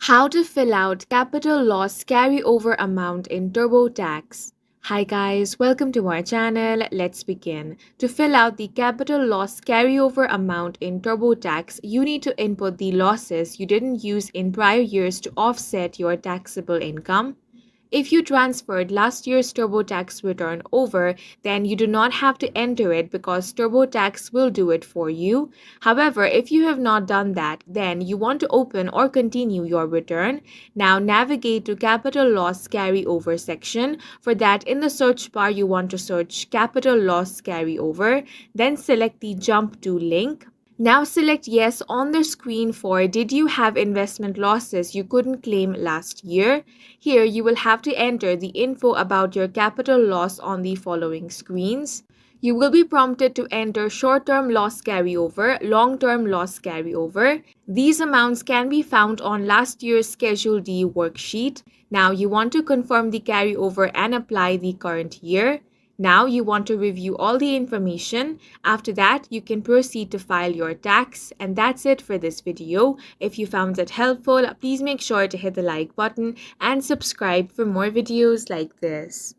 How to fill out capital loss carryover amount in TurboTax. Hi guys, welcome to our channel. Let's begin. To fill out the capital loss carryover amount in TurboTax, you need to input the losses you didn't use in prior years to offset your taxable income. If you transferred last year's TurboTax return over, then you do not have to enter it because TurboTax will do it for you. However, if you have not done that, then you want to open or continue your return. Now navigate to Capital Loss Carryover section. For that, in the search bar, you want to search Capital Loss Carryover. Then select the Jump to link. Now select yes on the screen for did you have investment losses you couldn't claim last year. Here you will have to enter the info about your capital loss on the following screens. You will be prompted to enter short-term loss carryover, long-term loss carryover. These amounts can be found on last year's Schedule D worksheet. Now you want to confirm the carryover and apply the current year. Now you want to review all the information. After that, you can proceed to file your tax. And that's it for this video. If you found it helpful, please make sure to hit the like button and subscribe for more videos like this.